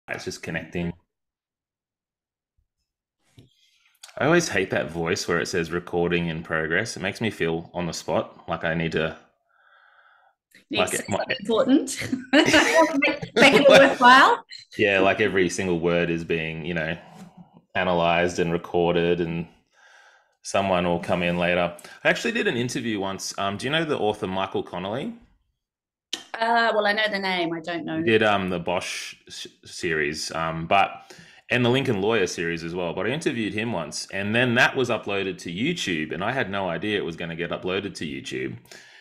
It's just connecting. I always hate that voice where it says recording in progress. It makes me feel on the spot, like I need to, Need to like say it, something important. Make it worthwhile. yeah, like every single word is being, analyzed and recorded, and someone will come in later. I actually did an interview once. Do you know the author Michael Connolly? Well, I know the name. I don't He know. did the Bosch series, but and the Lincoln Lawyer series as well. But I interviewed him once, and then that was uploaded to YouTube, and I had no idea it was going to get uploaded to YouTube.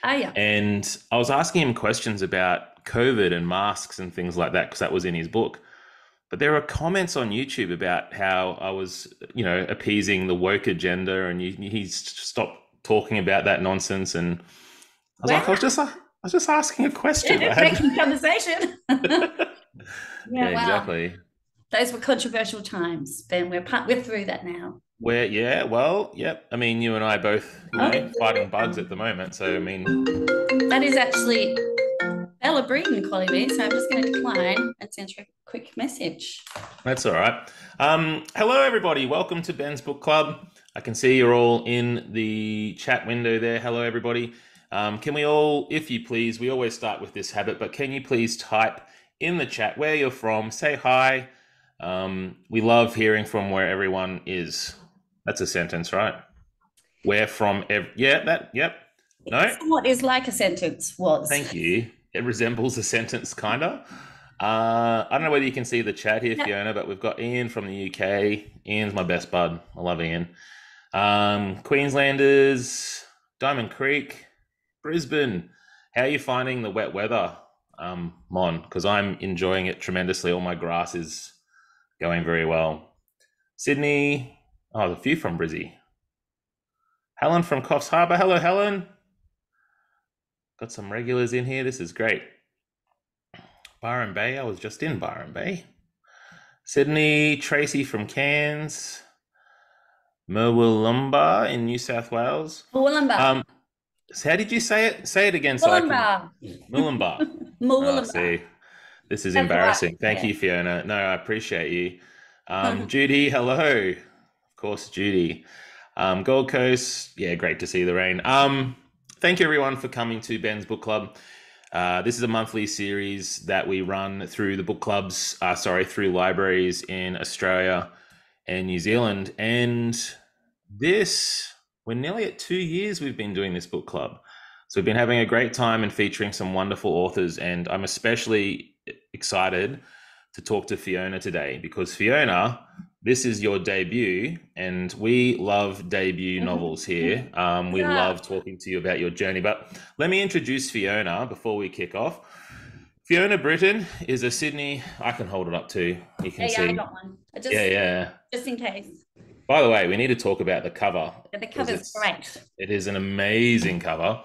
Ah, yeah. And I was asking him questions about COVID and masks and things like that because that was in his book. But there are comments on YouTube about how I was, appeasing the woke agenda, and he stopped talking about that nonsense. And I was like, Wow. I was just asking a question. I had, Making conversation. yeah, Yeah, wow. exactly. Those were controversial times, Ben. We're through that now. Where, yeah, well, yep. I mean, you and I both, fighting bugs at the moment. So, I mean, That is actually Bella Breeden calling me, so I'm just going to decline and send her a quick message. that's all right. Hello, everybody. Welcome to Ben's Book Club. I can see you're all in the chat window there. Hello, everybody. Can we all, if you please, we always start with this habit, but can you please type in the chat where you're from? Say hi. We love hearing from where everyone is. That's a sentence, right? Where from? Yeah, that. Yep. No. What is like a sentence was. Thank you. It resembles a sentence, kinda. I don't know whether you can see the chat here, Yeah. Fiona, but we've got Ian from the UK. Ian's my best bud. I love Ian. Queenslanders, Diamond Creek, Brisbane. How are you finding the wet weather, Mon? Because I'm enjoying it tremendously. All my grass is going very well. Sydney. Oh, there's a few from Brizzy. Helen from Coffs Harbour. Hello, Helen. Got some regulars in here. This is great. Byron Bay. I was just in Byron Bay. Sydney, Tracy from Cairns, Murwillumbah in New South Wales. Wollongbar. Um, so how did you say it? Say it again so I can. Wollongbar. Murwillumbah. Oh, Wollongbar. see, this is That's right. embarrassing. Thank Yeah. you, Fiona. No, I appreciate you. Judy, hello. Of course, Judy. Gold Coast, yeah, great to see the rain. Thank you everyone for coming to Ben's Book Club. This is a monthly series that we run through the book clubs, through libraries in Australia and New Zealand. And this, we're nearly at 2 years we've been doing this book club. So we've been having a great time and featuring some wonderful authors. And I'm especially excited to talk to Fiona today because Fiona, this is your debut, and we love debut novels here. We Yeah. love talking to you about your journey. But let me introduce Fiona before we kick off. Fiona Britton is a Sydney. I can hold it up too. You can Yeah, I see. got one. I Yeah, just yeah. just in case. By the way, we need to talk about the cover Yeah, the because cover's great. it is an amazing cover.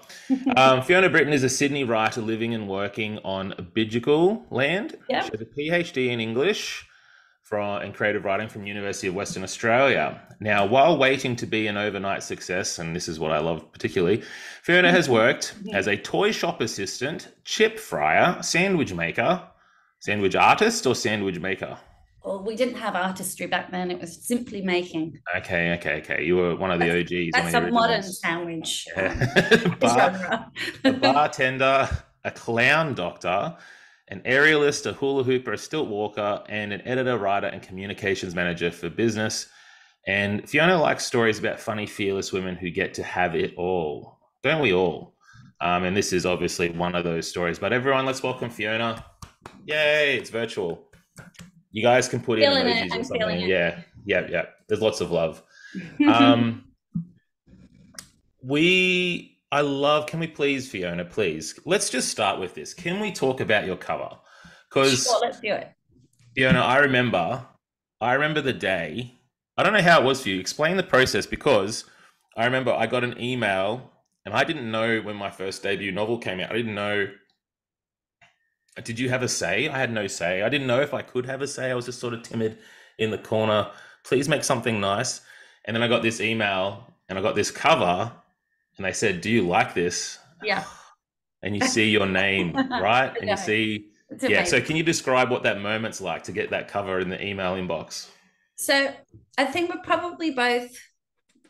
Fiona Britton is a Sydney writer living and working on Bidjigal land. She Yeah. has a PhD in English and creative writing from University of Western Australia. Now, while waiting to be an overnight success, and this is what I love particularly, Fiona has worked as a toy shop assistant, chip fryer, sandwich maker, sandwich artist, or sandwich maker. Well, we didn't have artistry back then. It was simply making. Okay, okay, okay. You were one of the That's OGs, one of that's the a modern originals. sandwich Yeah. genre. A bartender, a clown doctor, an aerialist, a hula hooper, a stilt walker, and an editor, writer, and communications manager for business. And Fiona likes stories about funny, fearless women who get to have it all. Don't we all? And this is obviously one of those stories. But everyone, let's welcome Fiona. Yay, it's virtual. You guys can put in Feeling it. emojis or I'm feeling something. it. Yeah, yeah, yeah. There's lots of love. Um, I love, can we please, Fiona, please, let's just start with this. Can we talk about your cover? Sure, Because, let's do it. Fiona, I remember the day. I don't know how it was for you. Explain the process because I remember I got an email and I didn't know when my first debut novel came out. I didn't know. Did you have a say? I had no say. I didn't know if I could have a say. I was just sort of timid in the corner. Please make something nice. And then I got this email and I got this cover and they said, "Do you like this?" Yeah. And you see your name, right? And you Okay. see, It's Yeah. So amazing. can you describe what that moment's like to get that cover in the email inbox? So I think we're probably both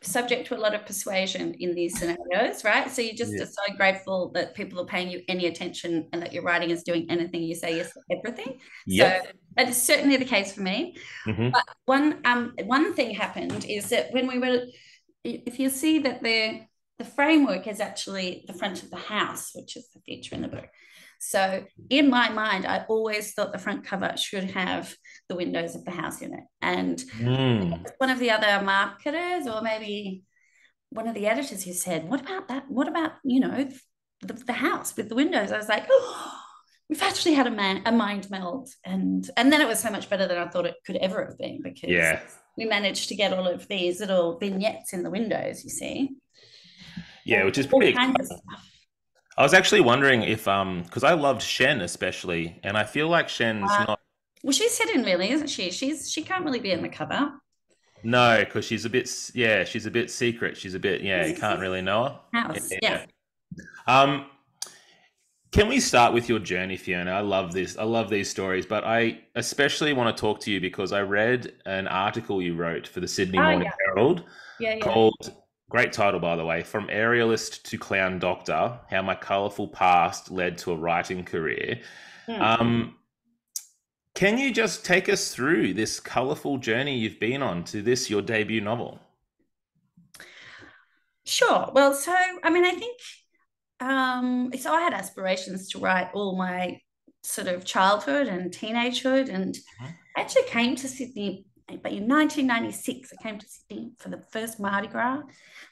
subject to a lot of persuasion in these scenarios, right? So you just Yeah. are so grateful that people are paying you any attention and that your writing is doing anything you say yes to everything. So Yep. that is certainly the case for me. Hmm. But one thing happened is that when we were, if you see that the framework is actually the front of the house, which is the feature in the book. So in my mind, I always thought the front cover should have the windows of the house in it. And Mm. one of the other marketers, or maybe one of the editors, who said, "What about that? What about, the house with the windows?" I was like, "Oh, we've actually had a mind meld," and then it was so much better than I thought it could ever have been, because Yeah. we managed to get all of these little vignettes in the windows, you see, Yeah, which is all pretty kinds of exciting. stuff. I was actually wondering if because I loved Shen especially, and I feel like Shen's Uh, not. well, she's hidden, really, isn't she? She can't really be in the cover. No, because she's a bit, yeah, she's a bit secret. She's a bit, yeah, you can't really know her. House, Yeah. yeah. Um, can we start with your journey, Fiona? I love this. I love these stories, but I especially want to talk to you because I read an article you wrote for the Sydney Oh Morning yeah, Herald yeah, yeah. called, great title, by the way, From Aerialist to Clown Doctor, How My Colourful Past Led to a Writing Career. Hmm. Um, can you just take us through this colourful journey you've been on to this, your debut novel? Sure. Well, so I mean, I think so I had aspirations to write all my sort of childhood and teenagehood, and I actually came to Sydney. But in 1996, I came to Sydney for the first Mardi Gras,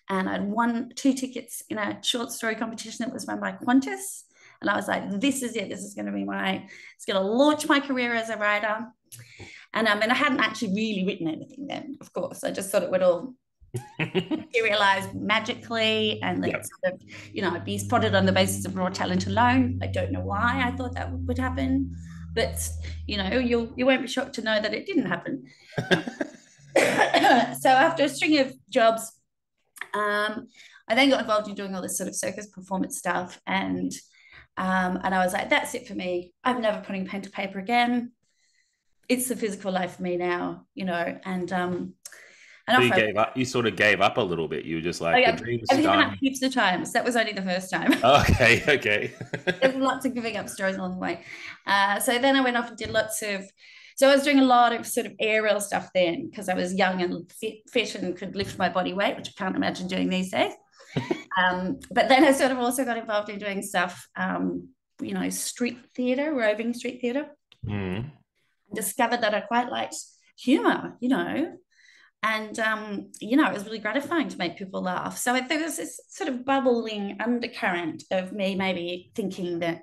and I'd won two tickets in a short story competition that was run by Qantas. And I was like, "This is it. This is going to be it's going to launch my career as a writer." And I hadn't actually really written anything then, of course. I just thought it would all materialize magically, and that Yep. sort of, I'd be spotted on the basis of raw talent alone. I don't know why I thought that would happen, but you won't be shocked to know that it didn't happen. So after a string of jobs, I then got involved in doing all this sort of circus performance stuff, and I was like, "That's it for me. I'm never putting pen to paper again. It's the physical life for me now," and So you off I gave up, you sort of gave up a little bit. You were just like, the I've dream's given up done. heaps of times. That was only the first time. Okay, okay. There's lots of giving up stories along the way. So then I went off and did so I was doing a lot of sort of aerial stuff then, because I was young and fit and could lift my body weight, which I can't imagine doing these days. But then I sort of also got involved in doing stuff, street theatre, roving street theatre. Mm. Discovered that I quite liked humour, and it was really gratifying to make people laugh. So there was this sort of bubbling undercurrent of me maybe thinking that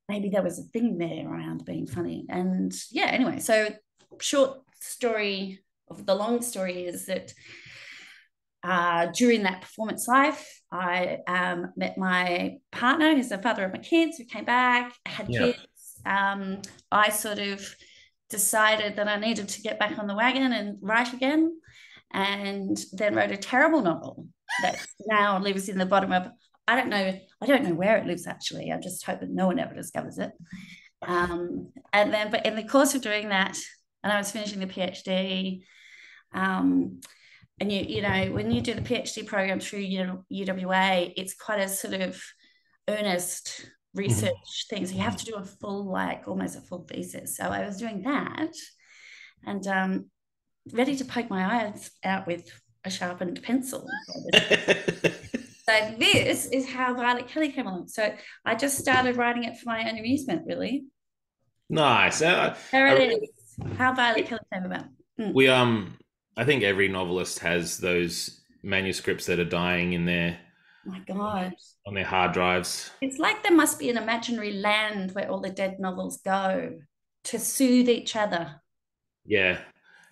maybe there was a thing there around being funny. And yeah, anyway, so short story of the long story is that during that performance life, I met my partner, who's the father of my kids, who came back, had Yeah. kids. I sort of decided that I needed to get back on the wagon and write again, and then wrote a terrible novel that now lives in the bottom of, I don't know where it lives actually. I just hope that no one ever discovers it. But in the course of doing that, and I was finishing the PhD, and when you do the PhD program through UWA, it's quite a sort of earnest Mhm. research thing. So you have to do almost a full thesis. So I was doing that, and ready to poke my eyes out with a sharpened pencil. So this is how Violet Kelly came along. So I just started writing it for my own amusement, really. Nice. There I it really, is. How Violet Kelly came about. Mm. we I think every novelist has those manuscripts that are dying in their My God. on their hard drives. It's like there must be an imaginary land where all the dead novels go to soothe each other, Yeah.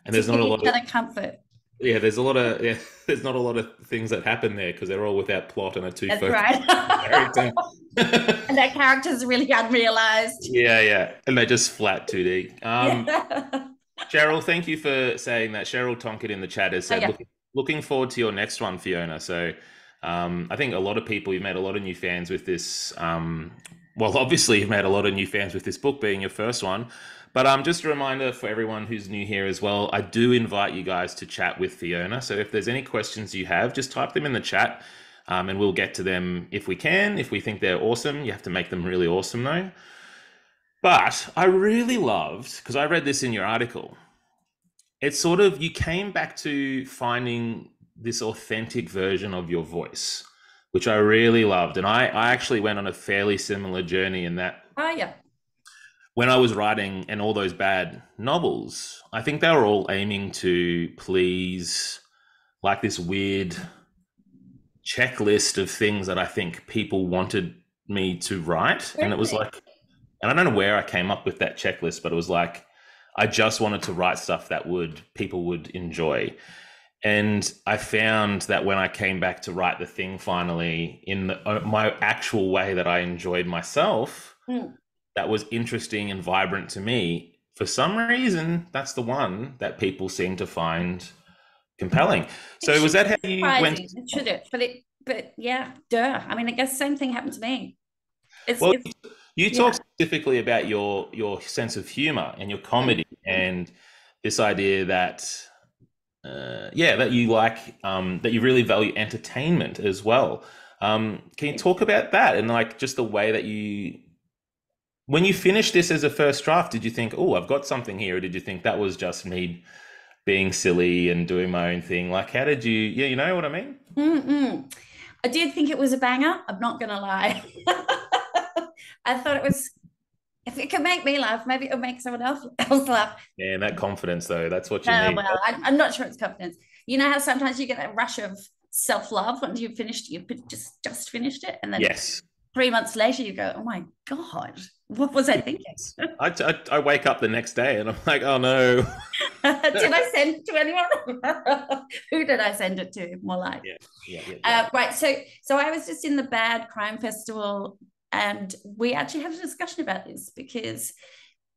And to there's not give a each lot of other comfort. yeah, there's not a lot of things that happen there because they're all without plot and are too That's focused right. on character. And that character's really unrealized. Yeah, yeah. And they're just flat 2D. Yeah. Cheryl, thank you for saying that. Cheryl Tonkett in the chat has Oh, said, yeah. looking forward to your next one, Fiona. So I think a lot of people, you've made a lot of new fans with this Well, obviously, you've made a lot of new fans with this book being your first one. But just a reminder for everyone who's new here as well, I do invite you guys to chat with Fiona. So if there's any questions you have, just type them in the chat, and we'll get to them if we can. If we think they're awesome, you have to make them really awesome though. But I really loved, because I read this in your article, it's sort of, you came back to finding this authentic version of your voice, which I really loved. And I actually went on a fairly similar journey in that Oh, yeah. when I was writing and all those bad novels, I think they were all aiming to please like this weird checklist of things that I think people wanted me to write. And it was Really? like, and I don't know where I came up with that checklist, but it was like, I just wanted to write stuff that people would enjoy. And I found that when I came back to write the thing finally in my actual way that I enjoyed myself, Mm. that was interesting and vibrant to me, for some reason, that's the one that people seem to find compelling. It So was should that how be you went? surprising, should it? But yeah, duh. I mean, I guess the same thing happened to me. Well, It's you talk yeah. specifically about your sense of humor and your comedy and this idea that yeah, that you like that you really value entertainment as well. Can you talk about that and like just the way that you when you finished this as a first draft, did you think, oh, I've got something here, or did you think that was just me being silly and doing my own thing? Like, how did you? Yeah, you know what I mean? Mm-mm. I did think it was a banger. I'm not gonna lie. I thought it was. If it could make me laugh, maybe it'll make someone else laugh. Yeah, and that confidence though, that's what you need. Well, I'm not sure it's confidence. You know how sometimes you get that rush of self love once you've finished, you've just finished it, and then Yes. 3 months later you go, "Oh my god, what was I thinking? I wake up the next day and I'm like, oh no. Did I send it to anyone? Who did I send it to? More like, Yeah, yeah. right. So I was just in the Bad Crime Festival, and we actually had a discussion about this because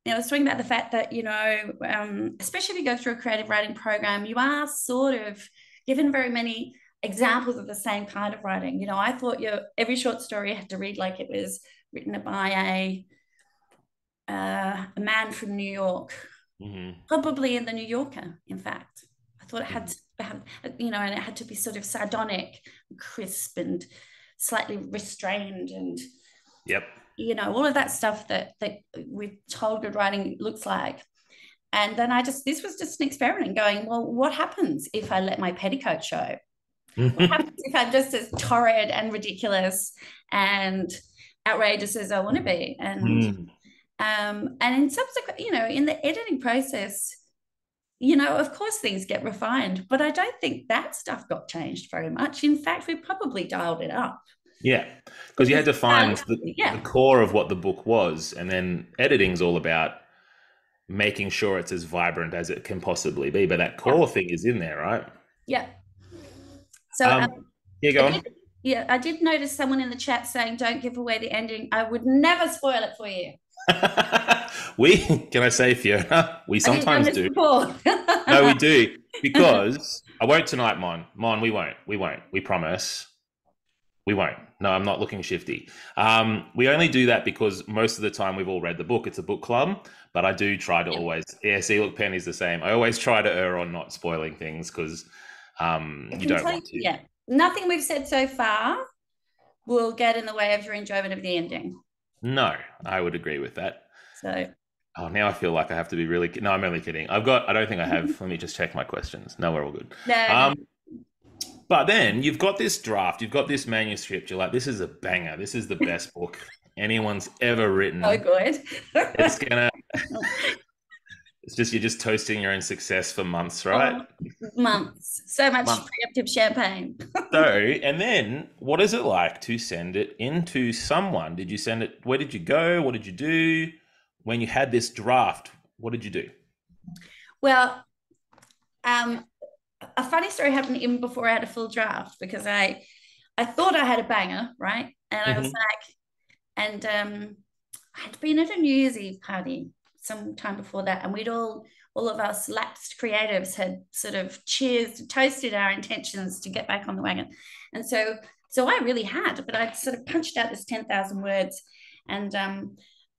I was talking about the fact that especially if you go through a creative writing program, you are sort of given very many examples of the same kind of writing. I thought every short story had to read like it was written by a man from New York, Mm-hmm. probably in the New Yorker, in fact. I thought it had Mm-hmm. to have, and it had to be sort of sardonic, crisp, and slightly restrained, and Yep. all of that stuff that we're told good writing looks like. And then this was just an experiment going, well, what happens if I let my petticoat show? What happens if I'm just as torrid and ridiculous and outrageous as I want to be? Mm. And in subsequent, in the editing process, of course things get refined, but I don't think that stuff got changed very much. In fact, we probably dialed it up. Yeah, because you had to find the Yeah, core of what the book was, and then editing's all about making sure it's as vibrant as it can possibly be. But that yeah, core thing is in there, right? yeah. So Yeah, I go on. did, yeah, I did notice someone in the chat saying, "Don't give away the ending." I would never spoil it for you. We can I say, Fiona, we Have you done sometimes this do. before? No, we do because I won't tonight, Mon. Mon, we won't. We won't. We promise. We won't. No, I'm not looking shifty. We only do that because most of the time we've all read the book. It's a book club, but I do try to Yeah. always. Yeah, see, look, Penny's the same. I always try to err on not spoiling things because you don't want to. Yeah, nothing we've said so far will get in the way of your enjoyment of the ending. No, I would agree with that. So, Oh, now I feel like I have to be really. No, I'm only kidding. I don't think I have. Let me just check my questions. No, we're all good. no, Um, but then you've got this draft, you've got this manuscript. You're like, this is a banger. This is the best book anyone's ever written. oh, good. It's gonna. It's just you're just toasting your own success for months, right? Months. So much Months. preemptive champagne. So, and then what is it like to send it into someone? Did you send it? Where did you go? What did you do when you had this draft? What did you do? Well, a funny story happened even before I had a full draft because I thought I had a banger, right? And I was Hmm. like, and I'd been at a New Year's Eve party some time before that, and all of us lapsed creatives had sort of toasted our intentions to get back on the wagon. And so I really had, but I'd sort of punched out this 10,000 words.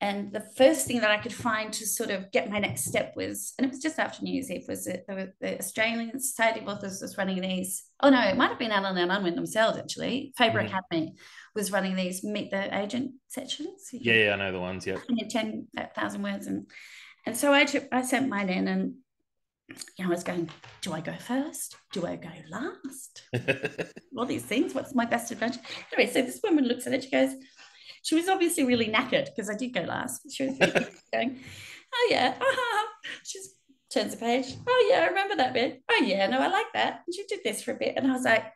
And the first thing that I could find to sort of get my next step was, and it was just after New Year's Eve, was that the Australian Society of Authors was running these. Oh no, it might have been Allen and Unwin themselves actually. Faber Academy was running these Meet the Agent sections. Yeah, I know the ones. Yeah, 10,000 words, and so I sent mine in, and I was going, do I go first? Do I go last? All these things. What's my best adventure? Anyway, so this woman looks at it. She was obviously really knackered because I did go last. She was going, oh yeah, she just turns the page. Oh yeah, I remember that bit. Oh yeah, no, I like that. And she did this for a bit, and I was like,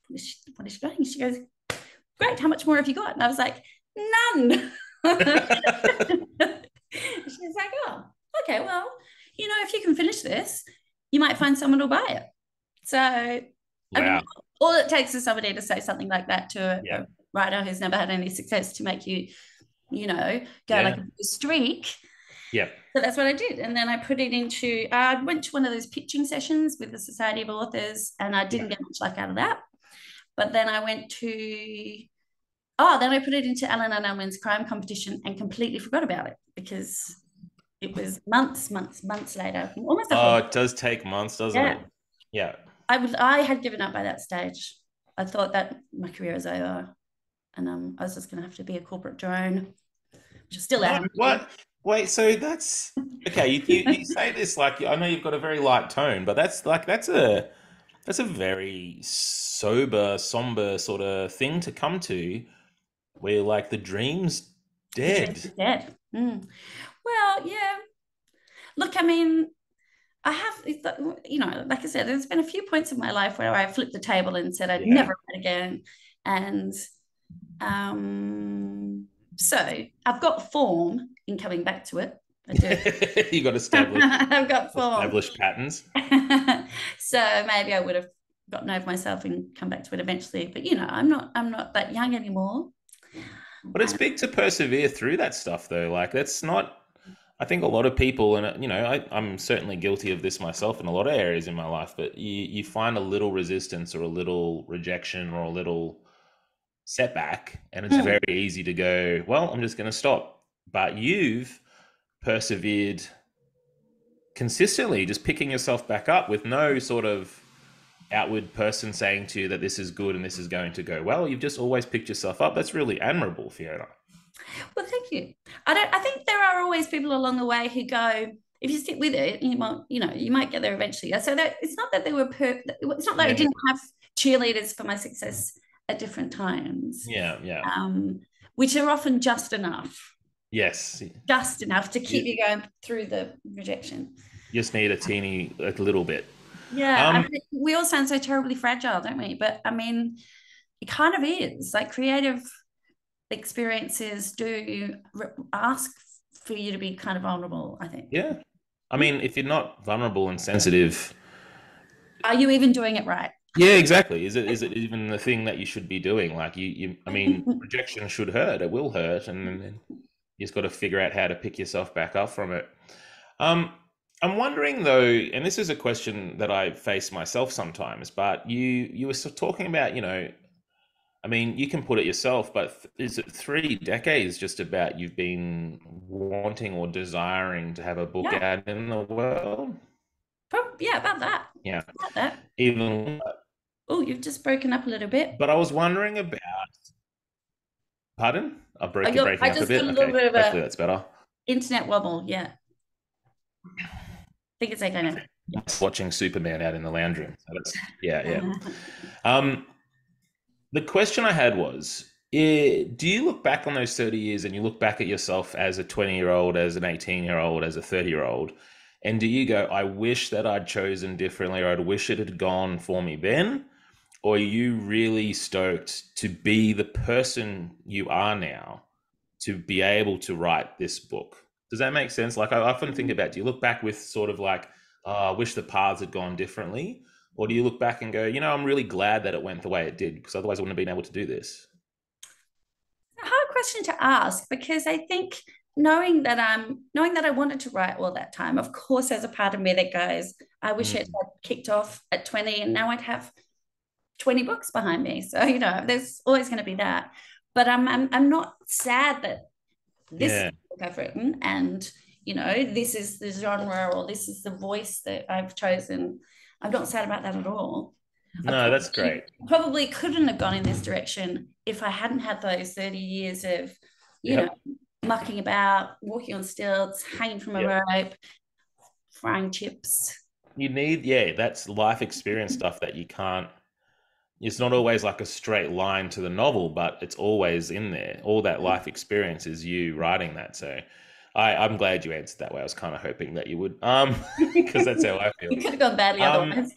what is she going? She goes, great. How much more have you got? And I was like, none. She's like, oh, okay, well, if you can finish this, you might find someone who'll buy it. So, I mean, all it takes is somebody to say something like that to a writer who's never had any success to make you, go like a streak. Yeah. So that's what I did. And then I put it into, I went to one of those pitching sessions with the Society of Authors, and I didn't get much luck out of that. But then I went to, then I put it into Allen and Unwin's crime competition and completely forgot about it because it was months later. Almost it does take months, doesn't it? Yeah. I had given up by that stage. I thought that my career was over, and I was just going to have to be a corporate drone, which I still am. What? Wait, so that's okay. You say this like, I know you've got a very light tone, but that's a very sober, somber sort of thing to come to, where like the dream's dead. The dream's dead. Well, yeah. Look, I mean, I have, like I said, there's been a few points in my life where I flipped the table and said I'd never write again. And so I've got form in coming back to it. I do. You got established. I've got form. Established patterns. So maybe I would have gotten over myself and come back to it eventually. But I'm not that young anymore. But it's big to persevere through that stuff, though. Like that's not. I think a lot of people, and I'm certainly guilty of this myself in a lot of areas in my life, but you find a little resistance or a little rejection or a little setback, and it's very easy to go, well, I'm just going to stop. But you've persevered consistently, just picking yourself back up with no sort of outward person saying to you that this is good and this is going to go well. You've just always picked yourself up. That's really admirable, Fiona. Well, thank you. I think there are always people along the way who go, if you stick with it, you might get there eventually. So that it's not that they were it's not that I didn't have cheerleaders for my success at different times. Yeah. Which are often just enough. Yes. Just enough to keep you going through the rejection. You just need a little bit. Yeah. I mean, we all sound so terribly fragile, don't we? But I mean, it kind of is. Like creative experiences do ask for you to be kind of vulnerable, I think. Yeah. I mean, if you're not vulnerable and sensitive, are you even doing it right? Yeah, exactly. Is it even the thing that you should be doing? Like I mean, rejection should hurt. It will hurt, and you just got to figure out how to pick yourself back up from it. I'm wondering though, and this is a question that I face myself sometimes, but you were talking about, I mean, you can put it yourself, but is it 3 decades just about you've been wanting or desiring to have a book out in the world? Yeah, about that. Yeah. About that. Even. Oh, you've just broken up a little bit. But I was wondering about. Pardon? I'm breaking up a bit. Hopefully that's better. Internet wobble, yeah. I think it's okay now. Yeah. Watching Superman out in the lounge room. So that's, yeah. The question I had was, do you look back on those 30 years and you look back at yourself as a 20-year-old, as an 18-year-old, as a 30-year-old, and do you go, I wish that I'd chosen differently, or I'd wish it had gone for me then? Or are you really stoked to be the person you are now, to be able to write this book? Does that make sense? Like I often think about, do you look back with sort of like, I wish the paths had gone differently? Or do you look back and go, I'm really glad that it went the way it did, because otherwise I wouldn't have been able to do this? A hard question to ask, because I think knowing that I wanted to write all that time, of course, there's a part of me that goes, I wish it had kicked off at 20 and now I'd have 20 books behind me. So, there's always going to be that. but I'm not sad that this is Yeah. the book I've written, and this is the genre, or this is the voice that I've chosen. I'm not sad about that at all. I No, that's great. probably couldn't have gone in this direction if I hadn't had those 30 years of, Yep. mucking about, walking on stilts, hanging from a Yep. rope, frying chips. You need, yeah, that's life experience stuff that you can't, it's not always like a straight line to the novel, but it's always in there. All that life experience is you writing that. So I'm glad you answered that way. I was kind of hoping that you would, because that's how I feel. It could have gone badly Um, otherwise.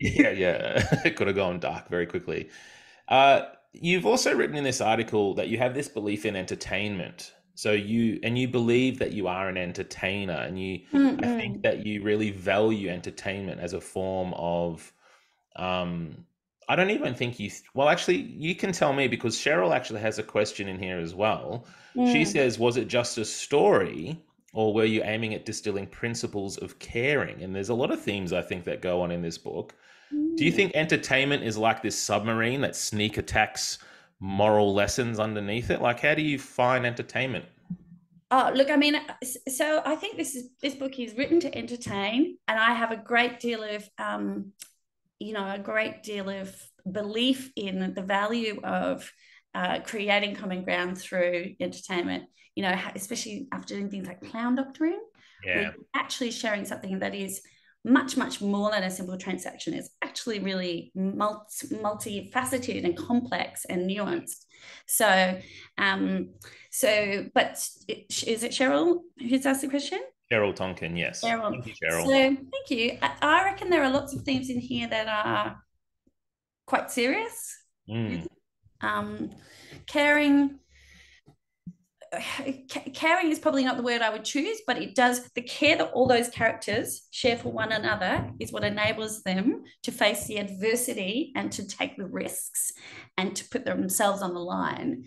yeah, yeah, it could have gone dark very quickly. You've also written in this article that you have this belief in entertainment. So you believe that you are an entertainer, and I think Mm-mm. that you really value entertainment as a form of, um, I don't even think well, actually, you can tell me because Cheryl actually has a question in here as well. She Mm. says, was it just a story, or were you aiming at distilling principles of caring? And there's a lot of themes I think that go on in this book. Do you Mm. think entertainment is like this submarine that sneak attacks moral lessons underneath it? Like, how do you find entertainment? Oh, look, I mean, so I think this book is written to entertain, and I have a great deal of a great deal of belief in the value of creating common ground through entertainment. Especially after doing things like clown doctoring, where Yeah. you're actually sharing something that is much, much more than a simple transaction. It's actually really multifaceted and complex and nuanced. So, um, but is it Cheryl who's asked the question? Cheryl Tonkin, yes. Cheryl. Thank you, So, Cheryl. thank you. I reckon there are lots of themes in here that are quite serious. Mm, Um, caring caring is probably not the word I would choose, but it does, the care that all those characters share for one another is what enables them to face the adversity and to take the risks and to put themselves on the line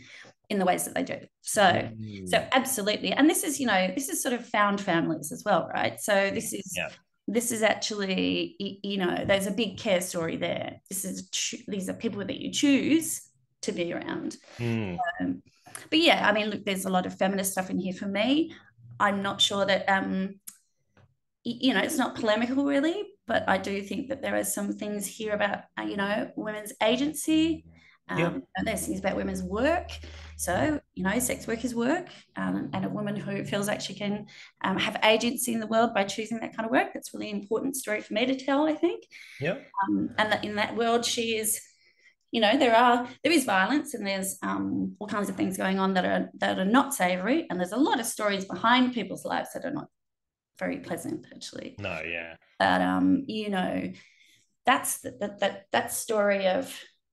in the ways that they do. So mm, absolutely. And this is sort of found families as well, right? So yeah. this is actually, there's a big care story there. These are people that you choose to be around. Mm, But yeah, I mean, look, there's a lot of feminist stuff in here for me. I'm not sure that it's not polemical really, but I do think that there are some things here about women's agency. yep. There's things about women's work. So sex work is work, and a woman who feels like she can have agency in the world by choosing that kind of work. That's a really important story for me to tell, I think. Yep. And that in that world, she is there is violence, and there's all kinds of things going on that are not savory, and there's a lot of stories behind people's lives that are not very pleasant actually. No, yeah. But that's that story of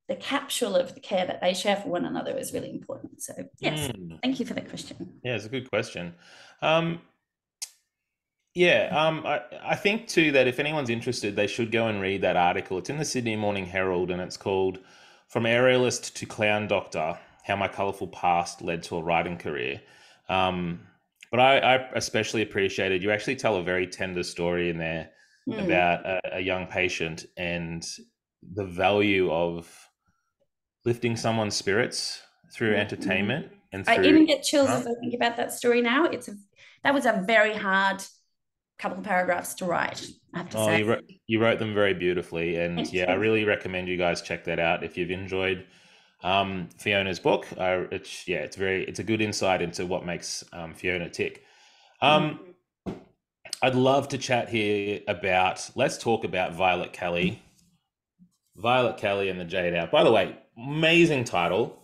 the capsule of the care that they share for one another is really important. So yes, Mm, thank you for that question. yeah, it's a good question. Um, yeah, I think too that if anyone's interested, they should go and read that article. It's in the Sydney Morning Herald, and it's called "From Aerialist to Clown Doctor: How My Colourful Past Led to a Writing Career." Um, but I especially appreciated you actually tell a very tender story in there Mm. about a young patient and the value of lifting someone's spirits through Mm. entertainment and I through even get chills huh? as I think about that story now. That was a very hard couple of paragraphs to write, I have to Oh, say. you wrote them very beautifully, and Thank yeah, I you. really recommend you guys check that out if you've enjoyed Fiona's book. It's a good insight into what makes Fiona tick. Mm. Um, I'd love to chat here about. Let's talk about Violet Kelly. Violet Kelly and the Jade Owl. By the way, amazing title.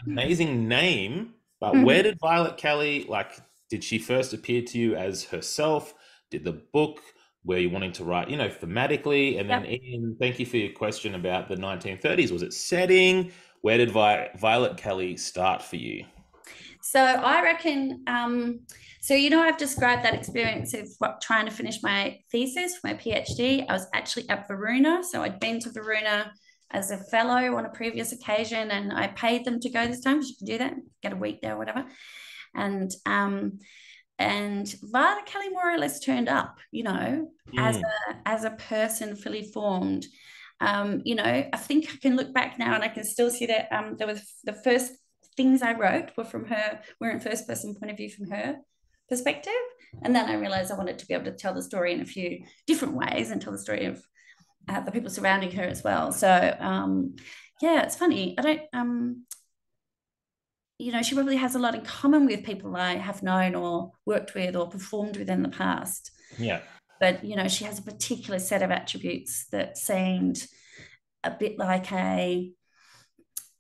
Amazing name, but where did Violet Kelly, like, did she first appear to you as herself? Did the book, were you wanting to write, thematically? And then, Yep. Ian, thank you for your question about the 1930s. Was it setting? Where did Violet Kelly start for you? So I reckon, I've described that experience of trying to finish my thesis for my PhD. I was actually at Varuna. So I'd been to Varuna as a fellow on a previous occasion, and I paid them to go this time because you can do that, get a week there or whatever. And Violet Kelly more or less turned up, as Mm, a person fully formed. I think I can look back now and I can still see that there was the first things I wrote were in first person point of view from her perspective. And then I realized I wanted to be able to tell the story in a few different ways and tell the story of the people surrounding her as well. So yeah, it's funny. I don't, she probably has a lot in common with people I have known or worked with or performed with in the past. Yeah. But, she has a particular set of attributes that seemed a bit like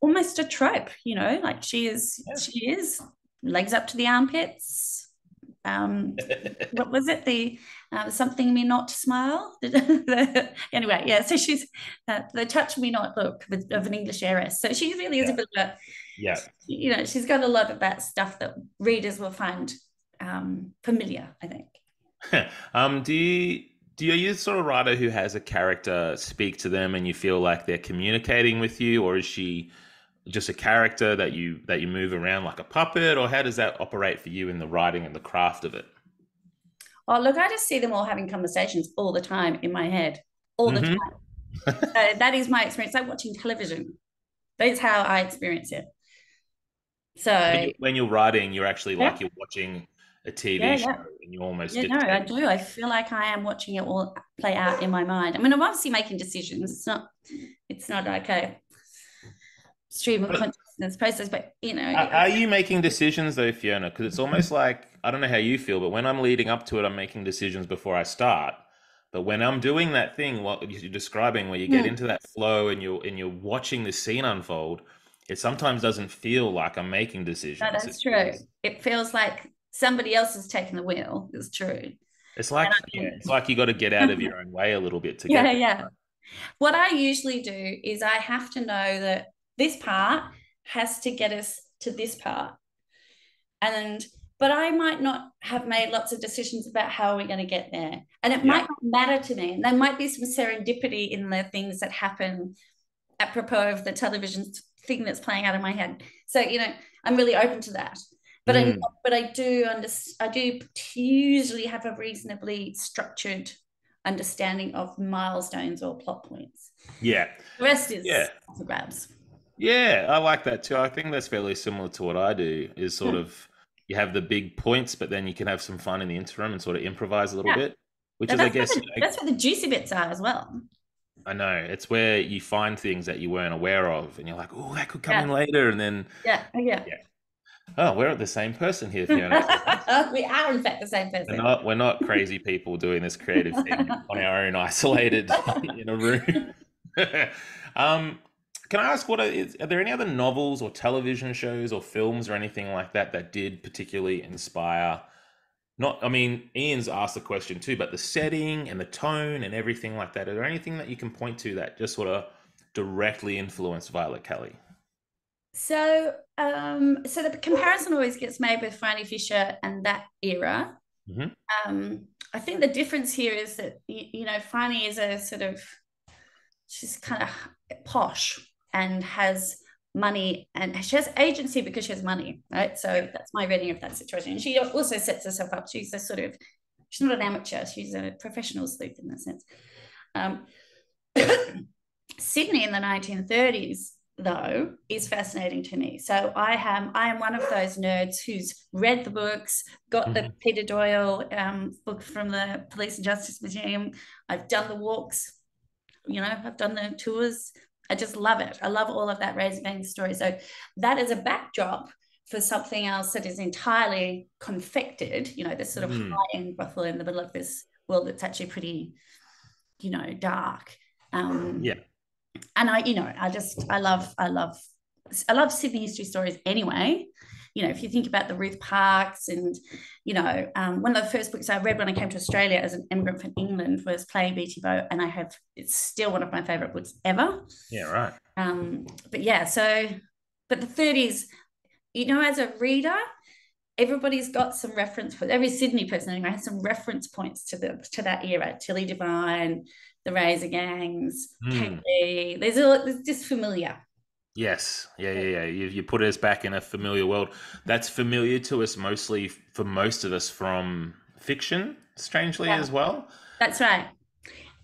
almost a trope, like she is legs up to the armpits. What was it? The something me not smile. Anyway, yeah. So she's the touch me not look of an English heiress. So she really is a bit of a, she's got a lot of that stuff that readers will find familiar, I think. Do you sort of writer who has a character speak to them and you feel like they're communicating with you, or is she just a character that you move around like a puppet, or how does that operate for you in the writing and the craft of it? Oh, look, I just see them all having conversations all the time in my head, all the time. So that is my experience. Like watching television. That's how I experience it. So when you're writing, you're actually like you're watching a TV show and you almost I do. I feel like I am watching it all play out in my mind. I mean, I'm obviously making decisions. It's not like a stream of consciousness process, but Are you making decisions though, Fiona? Because it's almost like, I don't know how you feel, but when I'm leading up to it, I'm making decisions before I start. But when I'm doing that thing, what you're describing, where you get into that flow and you're watching the scene unfold, it sometimes doesn't feel like I'm making decisions. No, that's true. It feels like somebody else is taking the wheel. It's true. It's like it's like you got to get out of your own way a little bit to get there. Yeah. What I usually do is I have to know that this part has to get us to this part. But I might not have made lots of decisions about how we're going to get there. And it might not matter to me. And there might be some serendipity in the things that happen apropos of the television thing that's playing out in my head. So, I'm really open to that. But I do usually have a reasonably structured understanding of milestones or plot points. Yeah. The rest is grabs. Yeah, I like that too. I think that's fairly similar to what I do, is sort of you have the big points, but then you can have some fun in the interim and sort of improvise a little bit, which is, I guess, that's where the juicy bits are as well. I know. It's where you find things that you weren't aware of and you're like, oh, that could come in later. And then, oh, we're the same person here, Fiona. We are, in fact, the same person. We're not crazy people doing this creative thing on our own, isolated in a room. Can I ask, are there any other novels or television shows or films or anything like that that did particularly inspire? Ian's asked the question too, but the setting and the tone and everything like that. Are there anything that you can point to that just sort of directly influenced Violet Kelly? So the comparison always gets made with Franny Fisher and that era. I think the difference here is that Franny is she's kind of posh and has money, and she has agency because she has money, right? So that's my reading of that situation. And she also sets herself up. She's she's not an amateur. She's a professional sleuth in that sense. Sydney in the 1930s, though, is fascinating to me. So I am one of those nerds who's read the books, got the Peter Doyle book from the Police and Justice Museum. I've done the walks, I've done the tours. I just love it. I love all of that Razor Bangs story. So that is a backdrop for something else that is entirely confected, this sort of high-end brothel in the middle of this world that's actually pretty, dark. And I love Sydney history stories anyway. If you think about the Ruth Parks and, one of the first books I read when I came to Australia as an immigrant from England was Playing Beatty Boat, and it's still one of my favorite books ever. Yeah, right. But the 30s, as a reader, everybody's got some reference points. Every Sydney person anyway has some reference points to that era. Tilly Devine, the Razor Gangs, Kate. There's just familiar. Yes. Yeah. You put us back in a familiar world. That's familiar to us mostly, for most of us, from fiction, strangely, as well. That's right.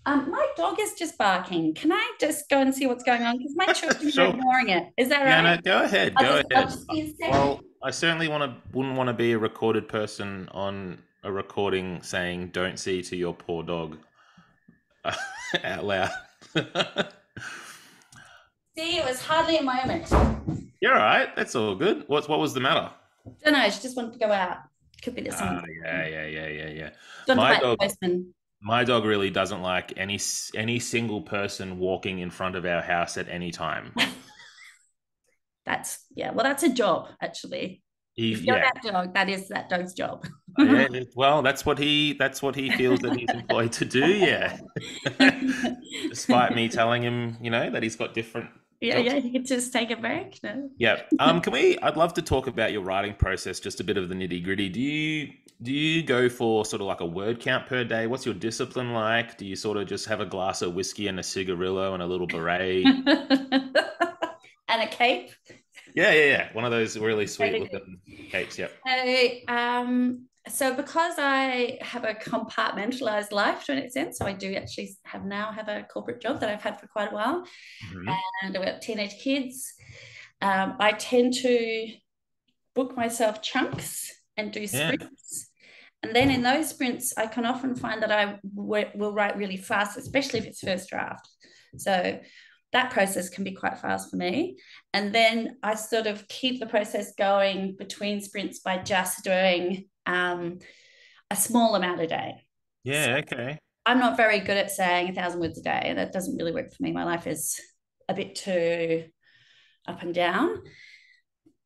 My dog is just barking. Can I just go and see what's going on? Because my children are Sure. ignoring it. Is that Yeah, right? no, go ahead. I'll Go I'll ahead. just be a second. Well, I certainly wouldn't want to be a recorded person on a recording saying "Don't see to your poor dog" out loud. See, it was hardly a moment. You're all right. That's all good. What was the matter? Don't know. She just wanted to go out. Could be that Ah, someone's yeah, yeah, yeah, yeah, yeah. gone to My fight dog, the postman. my dog really doesn't like any single person walking in front of our house at any time. That's yeah. Well, that's a job actually. If you're Yeah, that dog, that is that dog's job. yeah. Well, that's what he feels that he's employed to do. Yeah. Despite me telling him, that he's got different Yeah, jobs. yeah. You could just take a break. No. Yeah. I'd love to talk about your writing process, just a bit of the nitty-gritty. Do you go for sort of like a word count per day? What's your discipline like? Do you sort of just have a glass of whiskey and a cigarillo and a little beret? And a cape. Yeah, yeah, yeah. One of those really sweet looking capes. Yep. So because I have a compartmentalized life to an extent, so I do actually have a corporate job that I've had for quite a while, Hmm. and I've got teenage kids. I tend to book myself chunks and do Yeah. sprints. And then in those sprints, I can often find that I will write really fast, especially if it's first draft. So that process can be quite fast for me. And then I sort of keep the process going between sprints by just doing a small amount a day. So Yeah. Okay. I'm not very good at saying 1,000 words a day, and that doesn't really work for me. My life is a bit too up and down.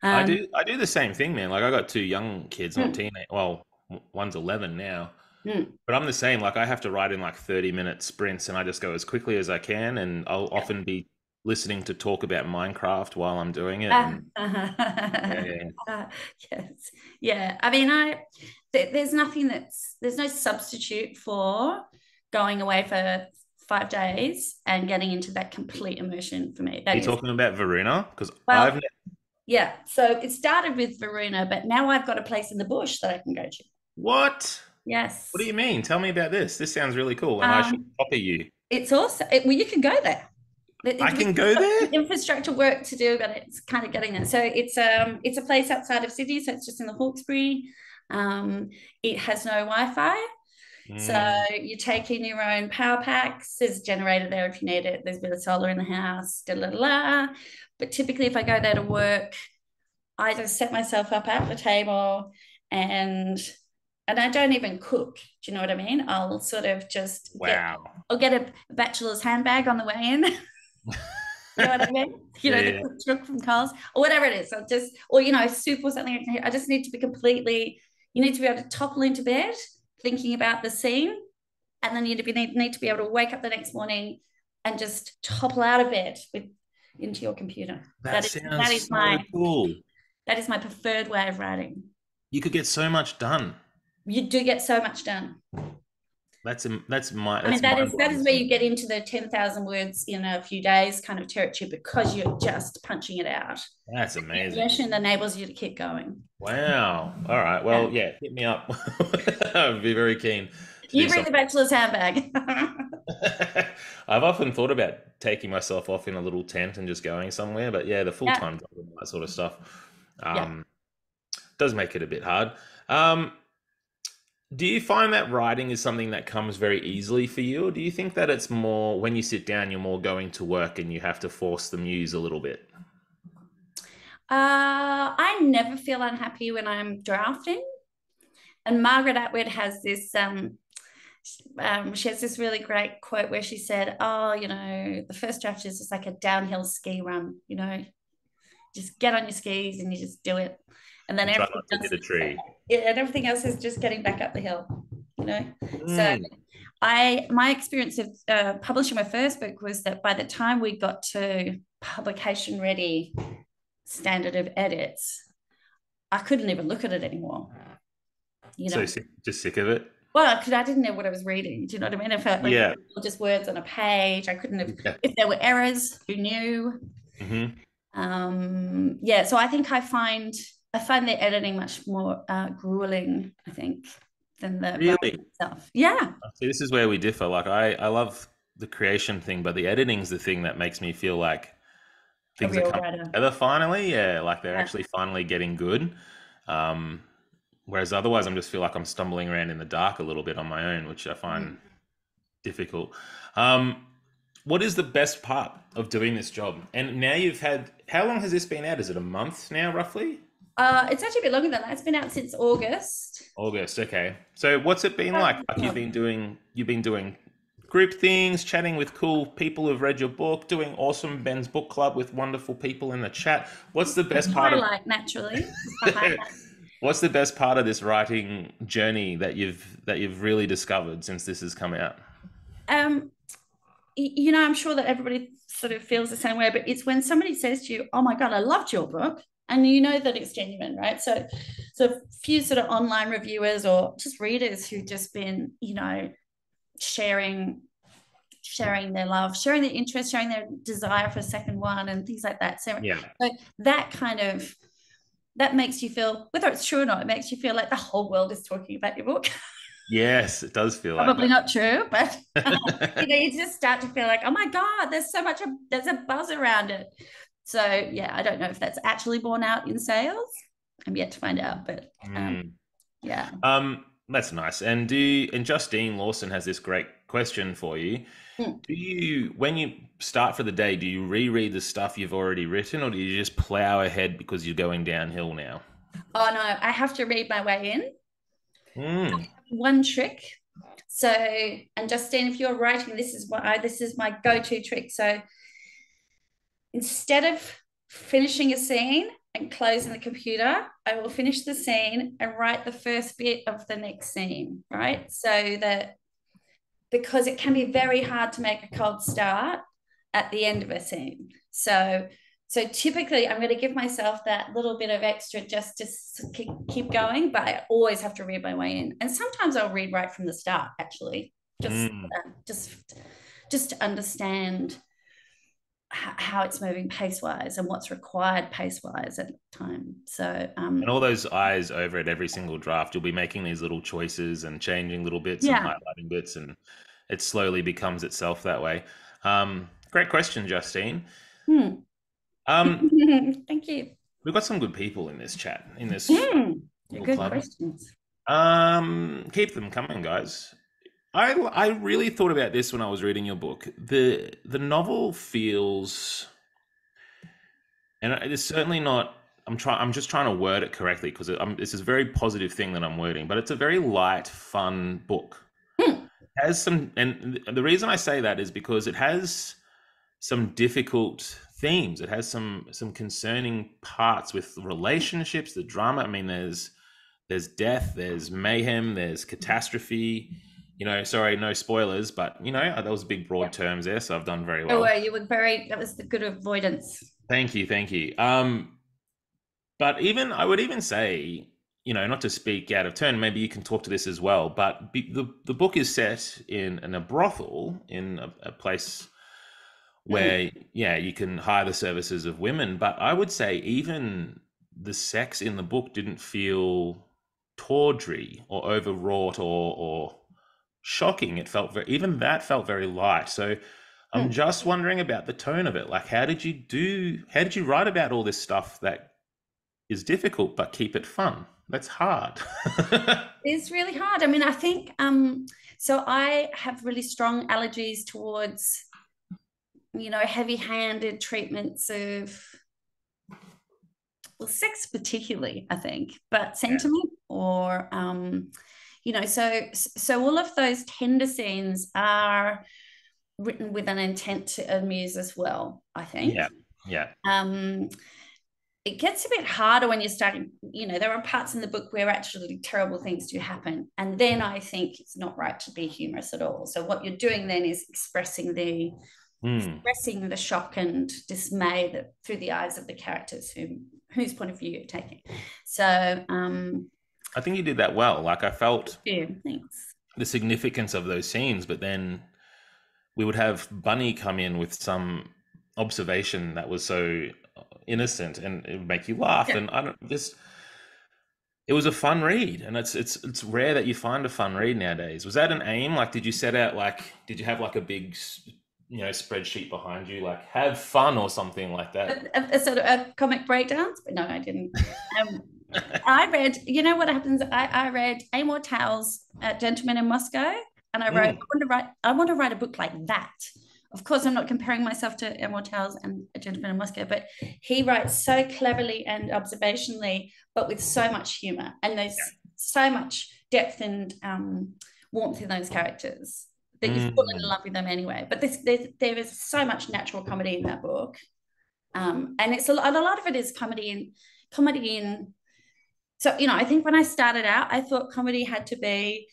I Um, do. I do the same thing, man. Like I got two young kids, not teenage. Well, one's 11 now. mm, But I'm the same. Like I have to write in like 30-minute sprints and I just go as quickly as I can. And I'll yeah. often be listening to talk about Minecraft while I'm doing it. Ah, And yeah, yeah. yes, yeah. I mean, there's no substitute for going away for 5 days and getting into that complete immersion for me. Are That you is, talking about Varuna? Because well, yeah. So it started with Varuna, but now I've got a place in the bush that I can go to. what? What do Yes. you mean? Tell me about this. This sounds really cool. And I should Um, copy you. it's also, well, you can go there. I We've can go got there? some infrastructure work to do, but it's kind of getting there. So it's a place outside of Sydney, so it's just in the Hawkesbury. It has no Wi-Fi, so Mm, you take in your own power packs. There's a generator there if you need it. There's a bit of solar in the house. Da, da, da. But typically, if I go there to work, I just set myself up at the table and I don't even cook. Do you know what I mean? I'll sort of wow. I'll get a bachelor's handbag on the way in. You know what I mean? You Yeah, know, the yeah. cook from Coles or whatever it is. I'll just, or, soup or something. I just need to be completely, you need to be able to topple into bed thinking about the scene. And then need to be able to wake up the next morning and just topple out of bed into your computer. That That sounds is so cool. my preferred way of writing. You could get so much done. You do get so much done. That's my I mean, that's mind that blowing is to where you me. get into the 10,000 words in a few days kind of territory because you're just punching it out. That's The amazing. immersion enables you to keep going. Wow. All right. Yeah. Well, yeah, hit me up. I'd be very keen to You do bring the something. bachelor's handbag. I've often thought about taking myself off in a little tent and just going somewhere, but yeah, the Yeah. full-time job and all that sort of stuff Yeah. um, does make it a bit hard. Um, do you find that writing is something that comes very easily for you, or do you think that it's more when you sit down, you're more going to work and you have to force the muse a little bit? I never feel unhappy when I'm drafting. And Margaret Atwood has this, she has this really great quote where she said, oh, the first draft is just like a downhill ski run, just get on your skis and you just do it. And then And try not to hit a tree. everything else is just getting back up the hill. So Mm, my experience of publishing my first book was that by the time we got to publication ready standard of edits, I couldn't even look at it anymore. You so know, sick, just sick of it. well, because I didn't know what I was reading. Do you know what I mean? I felt like Yeah. just words on a page. I couldn't have, Yeah. if there were errors, who knew? Hmm. Yeah, so I think I find the editing much more grueling, I think, than the Really? writing itself. Yeah, See, this is where we differ. Like I love the creation thing, but the editing's the thing that makes me feel like a things are real coming writer. together finally. Yeah, like they're Yeah. actually finally getting good. Um, Whereas otherwise, I just feel like I'm stumbling around in the dark a little bit on my own, which I find Mm. difficult. Um, what is the best part of doing this job? And now you've had, how long has this been out? Is it a month now, roughly? It's actually a bit longer than that. It's been out since August. August. Okay. So what's it been like? Like you've been doing group things, chatting with cool people who've read your book, doing awesome Ben's book club with wonderful people in the chat. What's the best part of Highlight, naturally. The highlight. what's the best part of this writing journey that you've really discovered since this has come out? Um, I'm sure that everybody sort of feels the same way, but it's when somebody says to you, "Oh my God, I loved your book," and you know that it's genuine, right? So a few sort of online reviewers or just readers who've just been, sharing their love, sharing their interest, sharing their desire for a second one, and things like that. Yeah. So that kind of that makes you feel, whether it's true or not, it makes you feel like the whole world is talking about your book. Yes, it does feel like Probably not true, but that. you just start to feel like, oh my God, there's a buzz around it. So yeah, I don't know if that's actually borne out in sales. I'm yet to find out, but Mm. yeah. That's nice. And Justine Lawson has this great question for you. Mm. Do you, when you start for the day, do you reread the stuff you've already written, or do you just plow ahead because you're going downhill now? Oh no, I have to read my way in. Mm. One trick. So, and Justine, if you're writing, this is my go-to trick. So instead of finishing a scene and closing the computer, I will finish the scene and write the first bit of the next scene, right? So that, because it can be very hard to make a cold start at the end of a scene. So typically I'm going to give myself that little bit of extra just to keep going, but I always have to read my way in. And sometimes I'll read right from the start, actually, just Mm. just to understand how it's moving pace wise and what's required pace wise at the time. So And all those eyes over at every single draft, you'll be making these little choices and changing little bits and yeah. highlighting bits, and it slowly becomes itself that way. Great question, Justine. Hmm. Um, Thank you. we've got some good people in this chat, in this Hmm. book Good club. questions. Keep them coming, guys. I really thought about this when I was reading your book. The novel feels, and it's certainly not. I'm just trying to word it correctly because it's a very positive thing that I'm wording, but it's a very light, fun book. Hmm. It has some, and the reason I say that is because it has some difficult themes. It has some concerning parts with relationships, the drama. I mean, there's death, there's mayhem, there's catastrophe. Sorry, no spoilers, but that was big broad Yep. terms there, so I've done very Oh, well. you were that was the good avoidance. Thank you, thank you. But even I would even say, not to speak out of turn, maybe you can talk to this as well. But the book is set in a brothel in a place Mm. where, yeah, you can hire the services of women. But I would say even the sex in the book didn't feel tawdry or overwrought or shocking. It felt even that felt very light. So I'm Mm. just wondering about the tone of it. Like, how did you write about all this stuff that is difficult but keep it fun? That's hard. It's really hard. I mean, I think so I have really strong allergies towards, heavy-handed treatments of, well, sex particularly, I think, but Yeah. sentiment or so all of those tender scenes are written with an intent to amuse as well, I think. Yeah. Yeah. Um, it gets a bit harder when you're starting, there are parts in the book where actually terrible things do happen. And then I think it's not right to be humorous at all. So what you're doing then is Mm. expressing the shock and dismay that through the eyes of the characters whose point of view you're taking. So I think you did that well. Like, I felt yeah, thanks. the significance of those scenes, but then we would have Bunny come in with some observation that was so innocent and it would make you laugh. Yeah. And I don't just, it was a fun read, and it's rare that you find a fun read nowadays. Was that an aim? Like, did you set out did you have like a big, spreadsheet behind you, like have fun or something like that? A sort of a comic breakdowns, but no, I didn't. Um, I read, you know what happens? I read Amor Towles, Gentleman in Moscow, and I wrote, Mm, I want to write a book like that. Of course, I'm not comparing myself to Amor Towles and A Gentleman in Moscow, but he writes so cleverly and observationally, but with so much humor, and there's so much depth and warmth in those characters that you fall in mm, love with them anyway. But there is so much natural comedy in that book, and it's a lot of it is comedy in. So, I think when I started out, I thought comedy had to be,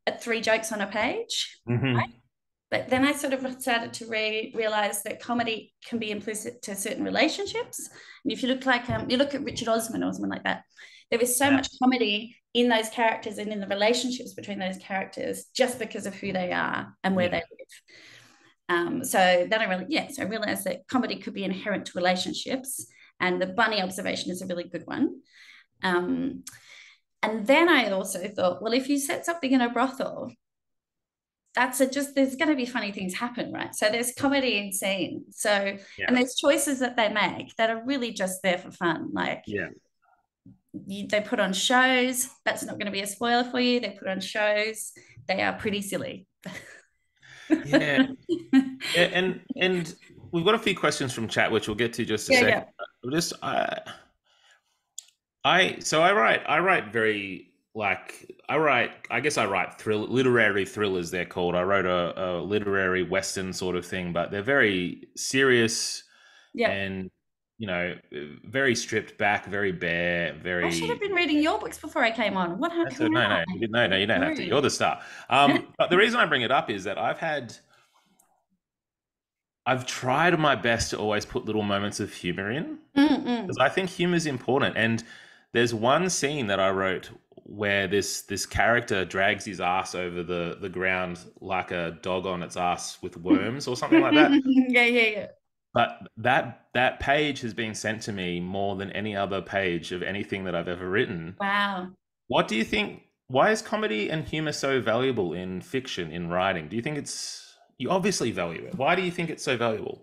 at three jokes on a page. mm-hmm. But then I sort of started to realize that comedy can be implicit to certain relationships. And if you look at Richard Osman or something like that, there is so Yeah. much comedy in those characters and in the relationships between those characters just because of who they are and where they Yeah. live. So then I realized that comedy could be inherent to relationships, and the bunny observation is a really good one. Um, and then I also thought, well, if you set something in a brothel, there's going to be funny things happen, right? So there's comedy in scene. So, Yeah. and there's choices that they make that are really just there for fun. Like Yeah. they put on shows. That's not going to be a spoiler for you. They put on shows. They are pretty silly. Yeah. Yeah, and we've got a few questions from chat, which we'll get to just a Yeah, second. yeah. Just I write very I guess I write literary thrillers, they're called. I wrote a literary western sort of thing, but they're very serious Yeah. and very stripped back, very bare, I should have very. been reading your books before I came on. What That's happened? it. No, no, no, you don't have to. You're Sorry. the star. But the reason I bring it up is that I've tried my best to always put little moments of humor in, because Mm-mm. I think humor is important. And there's one scene that I wrote where this character drags his ass over the ground like a dog on its ass with worms or something like that. Yeah, yeah, yeah. But that page has been sent to me more than any other page of anything that I've ever written. Wow. What do you think? Why is comedy and humor so valuable in fiction, in writing? Do you think you obviously value it? Why do you think it's so valuable?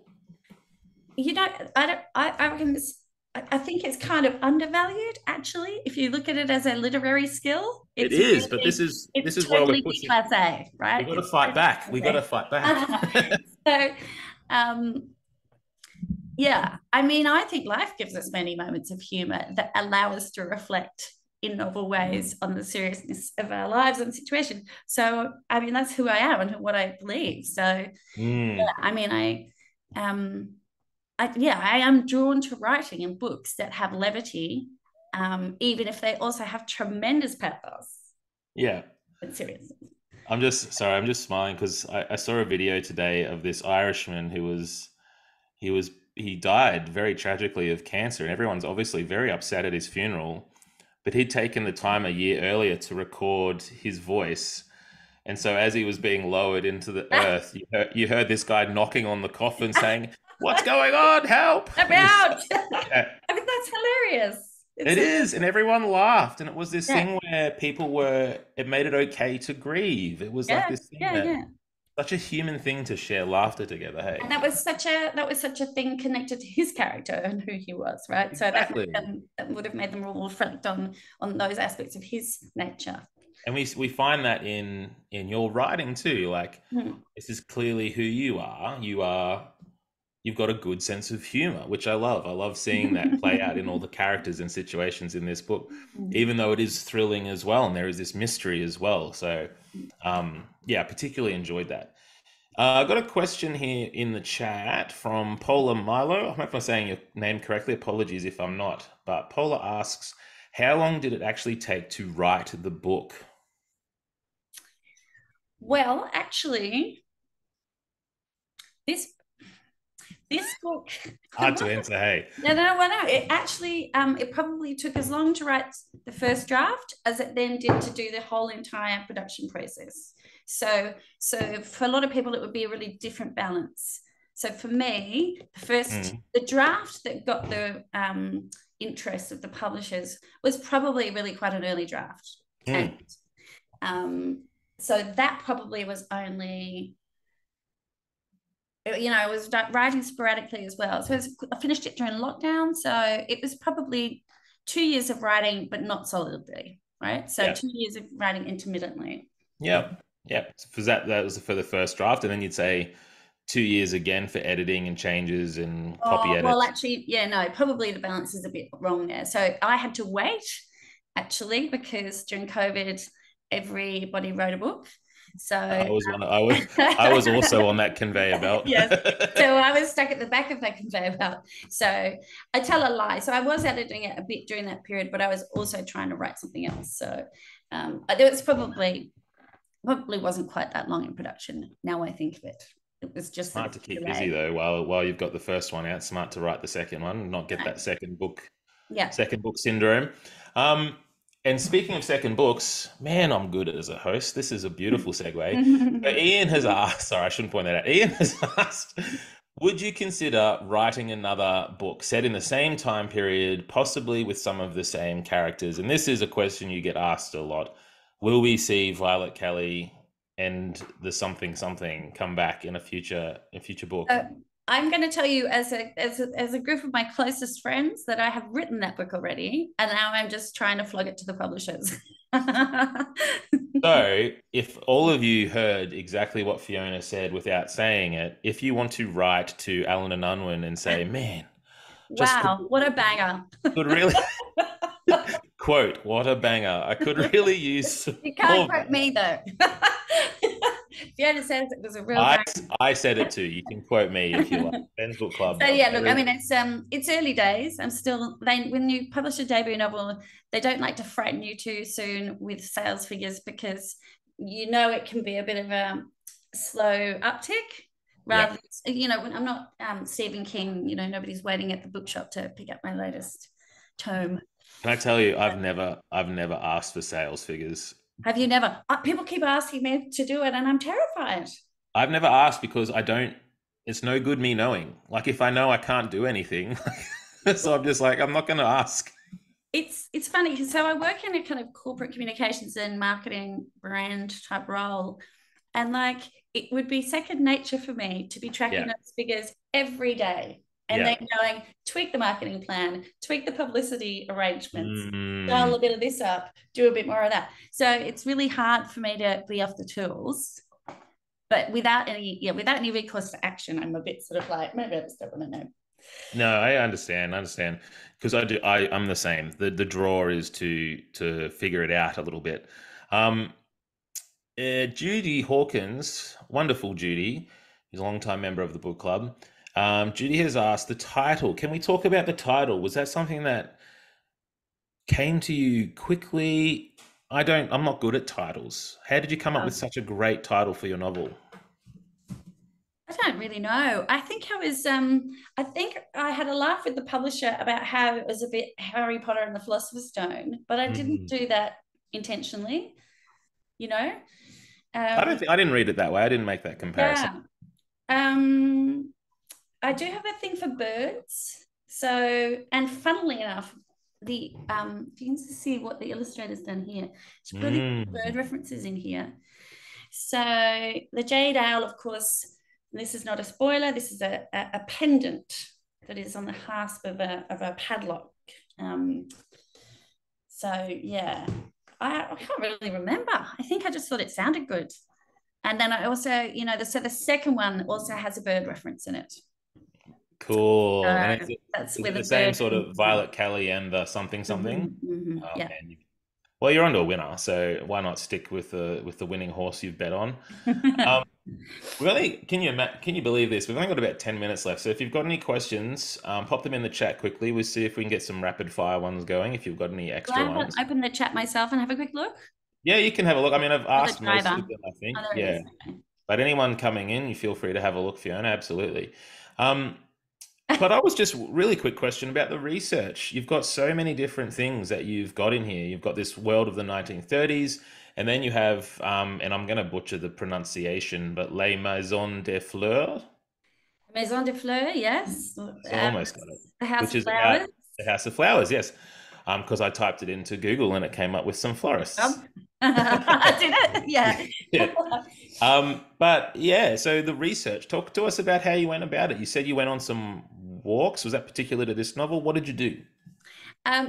You know, I don't. I reckon I think it's kind of undervalued. Actually, if you look at it as a literary skill, It is, but this it's is where we're totally B pushing. class A, We right? got to It's fight totally back. We got to fight back. class A. So, um, yeah, I mean, I think life gives us many moments of humor that allow us to reflect in novel ways on the seriousness of our lives and situations. So, I mean, that's who I am and what I believe. So, yeah, Mm. I mean, um, I am drawn to writing in books that have levity, even if they also have tremendous pathos Yeah. and seriousness. I'm just sorry. I'm just smiling because I saw a video today of this Irishman he died very tragically of cancer, and everyone's obviously very upset at his funeral. But he'd taken the time a year earlier to record his voice. And so as he was being lowered into the earth, you heard this guy knocking on the coffin saying, "What's going on? Help!" I'm It was, out. yeah, I mean, that's hilarious. it is. And everyone laughed. And it was this Yeah, thing where it made it okay to grieve. It was like yeah, this thing yeah, that yeah. such a human thing to share laughter together. Hey, And that was such a thing connected to his character and who he was, right? So exactly. that would have made them all reflect on those aspects of his nature. And we find that in your writing too. Like, Mm. this is clearly who you are. You've got a good sense of humor, which I love. I love seeing that play out in all the characters and situations in this book, Mm. even though it is thrilling as well, and there is this mystery as well. So, yeah, I particularly enjoyed that. I got a question here in the chat from Paula Milo. I don't know if I'm saying your name correctly. Apologies if I'm not. But Paula asks, how long did it actually take to write the book? Well, actually, this this book, Hard to answer, hey. no, no, well, no, it actually, it probably took as long to write the first draft as it then did to do the whole entire production process. So for a lot of people, it would be a really different balance. So for me, Mm, the draft that got interest of the publishers was probably really quite an early draft. And Mm. so that probably was only, I was writing sporadically as well. So I finished it during lockdown. So it was probably 2 years of writing, but not solidly, right? So Yeah. 2 years of writing intermittently. Yep. Yep. For that was for the first draft, and then you'd say 2 years again for editing and changes and copy Oh, well, edits. actually, yeah, no, probably the balance is a bit wrong there. So I had to wait actually because during COVID, everybody wrote a book. So I was also on that conveyor belt. yes. So I was stuck at the back of that conveyor belt. So I tell a lie. So I was editing it a bit during that period, but I was also trying to write something else. So there was probably wasn't quite that long in production. Now I think of it. It was just Smart to keep busy delayed. though, while you've got the first one out. Smart to write the second one, not get that Yeah. second book syndrome. Um, and speaking of second books, man, I'm good as a host. This is a beautiful segue. Ian has asked, sorry, I shouldn't point that out. Ian has asked, would you consider writing another book set in the same time period, possibly with some of the same characters? And this is a question you get asked a lot. Will we see Violet Kelly and the something something come back in a future book? I'm going to tell you, as a group of my closest friends, that I have written that book already, and now I'm just trying to flog it to the publishers. So, if all of you heard exactly what Fiona said without saying it, if you want to write to Alan and Unwin and say, "Man, just Wow, what a banger!" could really quote, what a banger! I could really use You can't more quote me though. Fiona says it was a real I, banger. I said it too. You can quote me if you like. Ben's Book Club. So yeah, look, I mean, it's early days. I'm still when you publish a debut novel, they don't like to frighten you too soon with sales figures because it can be a bit of a slow uptick. Yeah. Rather, when I'm not Stephen King, nobody's waiting at the bookshop to pick up my latest tome. Can I tell you, I've never asked for sales figures. Have you never? People keep asking me to do it, and I'm terrified. I've never asked because I don't. It's no good me knowing. Like if I know I can't do anything, so I'm just like I'm not going to ask. It's funny because so I work in a kind of corporate communications and marketing brand type role, and like it would be second nature for me to be tracking Yeah. those figures every day and Yeah. then going tweak the marketing plan, tweak the publicity arrangements, Mm. dial a bit of this up, do a bit more of that. So it's really hard for me to be off the tools. But without any recourse to action, I'm a bit sort of like, maybe I just don't want to know. No, I understand. Because I'm the same. The draw is to figure it out a little bit. Judy Hawkins, wonderful Judy, who's a long-time member of the book club. Judy has asked the title. Can we talk about the title? Was that something that came to you quickly? I'm not good at titles. How did you come up with such a great title for your novel? I don't really know. I think I think I had a laugh with the publisher about how it was a bit Harry Potter and the Philosopher's Stone, but I didn't do that intentionally, you know. I didn't read it that way. I didn't make that comparison. Yeah. I do have a thing for birds. So, and funnily enough, if you can see what the illustrator's done here, it's brilliant bird references in here. So the Jade Owl, of course, this is not a spoiler. This is a pendant that is on the hasp of a padlock. So yeah, I can't really remember. I think I just thought it sounded good. And then I also, so the second one also has a bird reference in it. Cool. And that's is where it the the same bird sort of Violet Kelly and the something something? Oh, yeah. man, well, you're onto a winner, so why not stick with the winning horse you've bet on? Really, can you believe this? We've only got about 10 minutes left, so if you've got any questions, pop them in the chat quickly. We'll see if we can get some rapid fire ones going. If you've got any extra ones, open the chat myself and have a quick look. Yeah, you can have a look. I mean, I've asked most driver. of them, I think. Oh, there it Yeah, is. Okay. but anyone coming in, you feel free to have a look, Fiona. Absolutely. But I was just really quick question about the research. You've got so many different things that you've got in here. You've got this world of the 1930s, and then you have, and I'm going to butcher the pronunciation, but Les Maisons des Fleurs. Maison de Fleurs, yes. So almost got it. The House Which of is about Flowers. The House of Flowers, yes. Because I typed it into Google and it came up with some florists. Did it? Yeah. Yeah. But yeah, so the research, talk to us about how you went about it. You said you went on some walks. Was that particular to this novel? What did you do?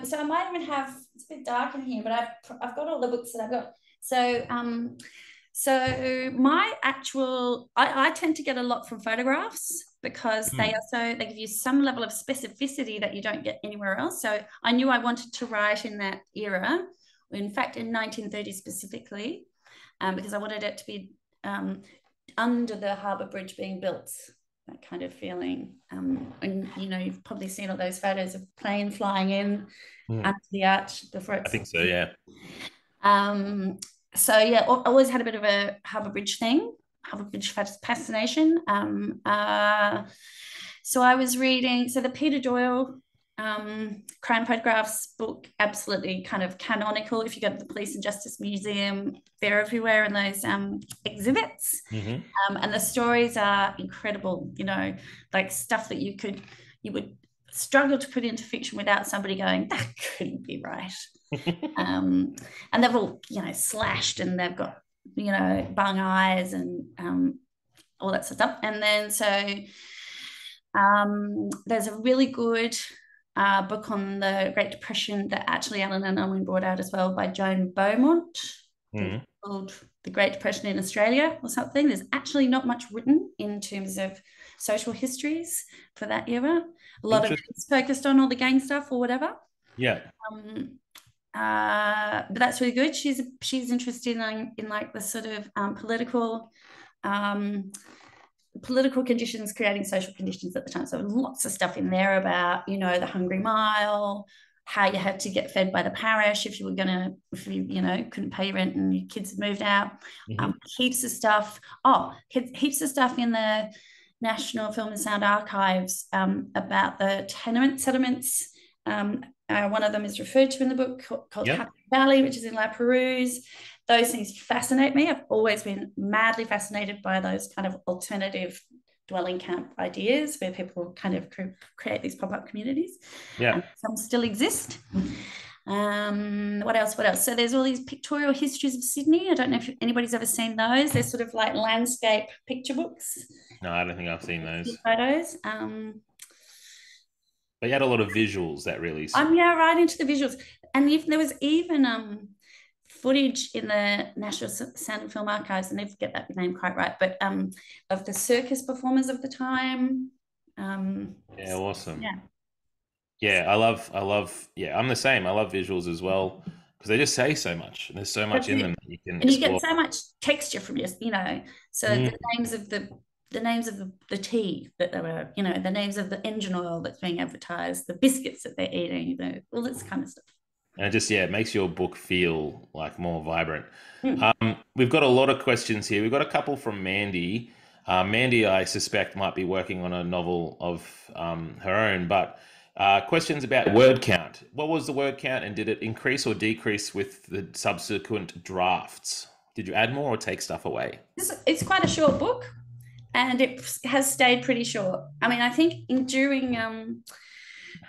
So I might even have, it's a bit dark in here, but I've got all the books that I've got. So my actual, I tend to get a lot from photographs because they give you some level of specificity that you don't get anywhere else. So I knew I wanted to write in that era, in fact, in 1930 specifically, because I wanted it to be under the harbour bridge being built, that kind of feeling. And you've probably seen all those photos of plane flying in under the arch before it's. I think so, yeah. So yeah, I always had a bit of a harbour bridge thing, harbour bridge fascination. So I was reading, so the Peter Doyle crime photographs book, absolutely kind of canonical. If you go to the Police and Justice Museum, they're everywhere in those exhibits. And the stories are incredible, like stuff that you would struggle to put into fiction without somebody going, that couldn't be right. And they've all, slashed, and they've got, bung eyes and all that sort of stuff. And then there's a really good book on the Great Depression that actually Alan and Owen brought out as well by Joan Beaumont, called The Great Depression in Australia or something. There's actually not much written in terms of social histories for that era. A lot of it's focused on all the gang stuff or whatever. Yeah. But that's really good. She's interested in like the sort of political conditions creating social conditions at the time. So lots of stuff in there about, the Hungry Mile, how you had to get fed by the parish if you couldn't pay rent and your kids had moved out. Heaps of stuff. Heaps of stuff in the National Film and Sound Archives about the tenement settlements. One of them is referred to in the book called Happy Valley, which is in La Perouse. Those things fascinate me. I've always been madly fascinated by those kind of alternative dwelling camp ideas where people kind of create these pop-up communities. Yeah. And some still exist. What else? So there's all these pictorial histories of Sydney. I don't know if anybody's ever seen those. They're sort of like landscape picture books. No, I don't think I've seen those. Photos. But you had a lot of visuals that really. Right into the visuals. And there was even footage in the National Sound and Film Archives, and I never get that name quite right, but of the circus performers of the time. Yeah, awesome. Yeah. Yeah, I love. Yeah, I'm the same. I love visuals as well because they just say so much. There's so much in them that you can. And explore. You get so much texture from just, So the names of the tea that they were, the names of the engine oil that's being advertised, the biscuits that they're eating, all this kind of stuff. And it just, it makes your book feel like more vibrant. We've got a lot of questions here. We've got a couple from Mandy. Mandy, I suspect, might be working on a novel of her own, but questions about word count. What was the word count, and did it increase or decrease with the subsequent drafts? Did you add more or take stuff away? It's quite a short book, and it has stayed pretty short. I mean, I think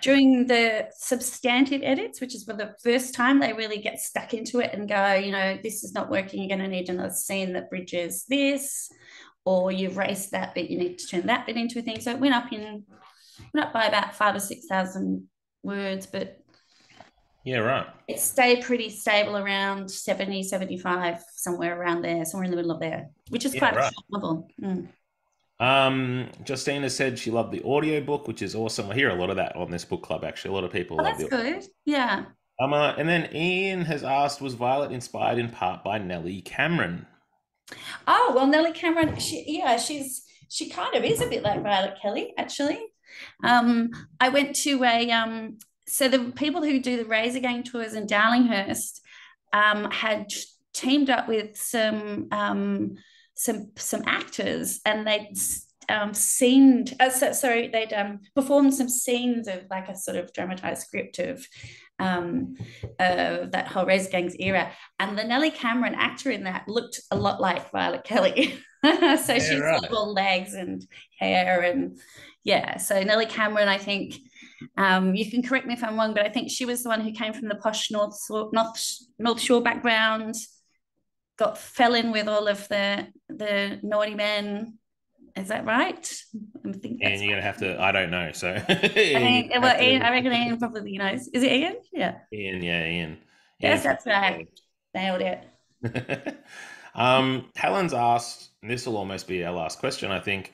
during the substantive edits, which is for the first time they really get stuck into it and go, this is not working, you're going to need another scene that bridges this, or you've erased that bit, you need to turn that bit into a thing. So it went up by about 5,000 or 6,000 words, but yeah, right. It stayed pretty stable around 70, 75, somewhere around there, somewhere in the middle of there, which is quite a short novel. Justina said she loved the audiobook, which is awesome. I hear a lot of that on this book club, actually. A lot of people love that's good. Yeah. And then Ian has asked, was Violet inspired in part by Nellie Cameron? Oh, well, Nellie Cameron, she kind of is a bit like Violet Kelly, actually. I went to so the people who do the Razor Gang tours in Darlinghurst had teamed up with some actors, and they'd performed some scenes of like a sort of dramatized script of that whole Razor Gangs era, and the Nellie Cameron actor in that looked a lot like Violet Kelly. So she's got all legs and hair, and so Nellie Cameron, I think, You can correct me if I'm wrong, but I think she was the one who came from the posh North Shore background, fell in with all of the naughty men. Is that right? I think And that's you're right. gonna have to. I don't know. So I Ian, you're think, gonna have well, Ian, to. I reckon Ian probably knows. Is it Ian? Yeah. Ian, yeah, Ian. Ian Yes, from that's right. Nailed it. Helen's asked, and this will almost be our last question, I think.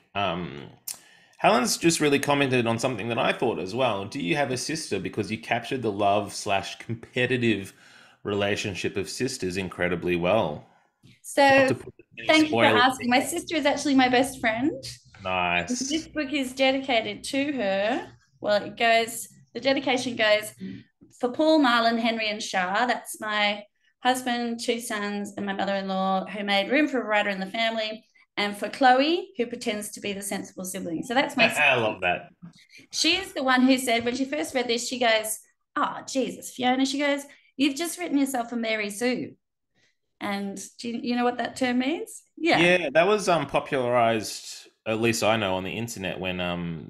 Helen's just really commented on something that I thought as well. Do you have a sister? Because you captured the love slash competitive relationship of sisters incredibly well. Not So to put any thank you for spoilers. asking. My sister is actually my best friend. This Nice. book is dedicated to her. Well, the dedication goes for Paul, Marlon, Henry, and Shah. That's my husband, two sons, and my mother-in-law, who made room for a writer in the family. And for Chloe, who pretends to be the sensible sibling. So that's my I sister. love that. She is the one who said, when she first read this, she goes, "Oh, Jesus, Fiona." She goes, "You've just written yourself a Mary Sue." And do you know what that term means? Yeah. Yeah, that was popularized, at least I know, on the internet when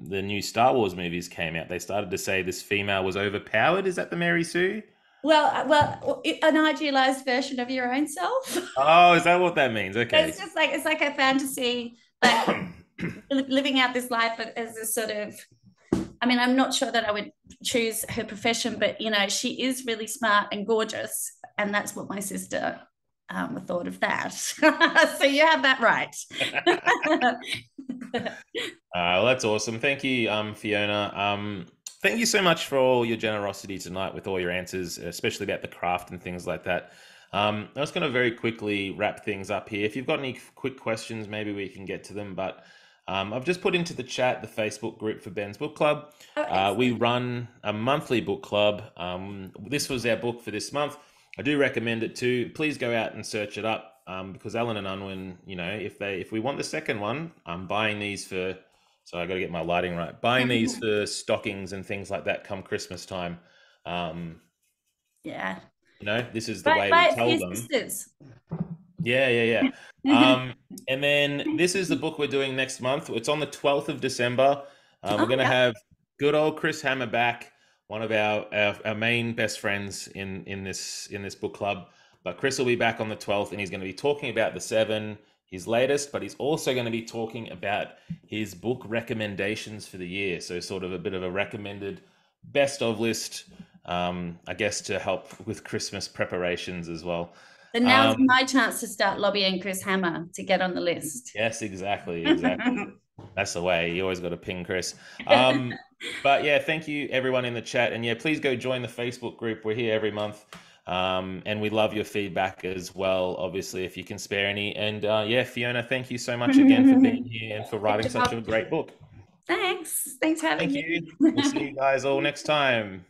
the new Star Wars movies came out. They started to say this female was overpowered. Is that the Mary Sue? Well, an idealized version of your own self. Oh, is that what that means? Okay. It's like a fantasy, like living out this life as a sort of. I mean, I'm not sure that I would choose her profession, but she is really smart and gorgeous, and that's what my sister thought of that. So you have that right. Well, that's awesome. Thank you, Fiona. Thank you so much for all your generosity tonight with all your answers, especially about the craft and things like that. I'm just going to very quickly wrap things up here. If you've got any quick questions, maybe we can get to them. But I've just put into the chat the Facebook group for Ben's Book Club. We run a monthly book club. This was our book for this month. I do recommend it too. Please go out and search it up because Alan and Unwin, if we want the second one, I'm buying these for. So I got to get my lighting right. Buying these for stockings and things like that come Christmas time. Yeah. This is the way we Buy it for tell your them. sisters. Yeah. And then this is the book we're doing next month. It's on the 12th of December. We're going to have good old Chris Hammer back, one of our main best friends in this book club. But Chris will be back on the 12th, and he's going to be talking about The Seven, his latest, but he's also going to be talking about his book recommendations for the year. So sort of a bit of a recommended best of list, I guess, to help with Christmas preparations as well. So now's my chance to start lobbying Chris Hammer to get on the list. Yes, exactly. That's the way. You always got to ping Chris. But yeah, thank you everyone in the chat. And yeah, please go join the Facebook group. We're here every month. And we love your feedback as well, obviously, if you can spare any. And yeah, Fiona, thank you so much again for being here and for writing such a great book. Thanks for having Thank me. you. We'll see you guys all next time.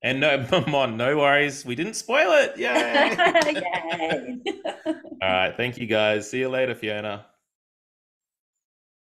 And no, come on, no worries. We didn't spoil it. Yay. Yay. All right. Thank you guys. See you later, Fiona.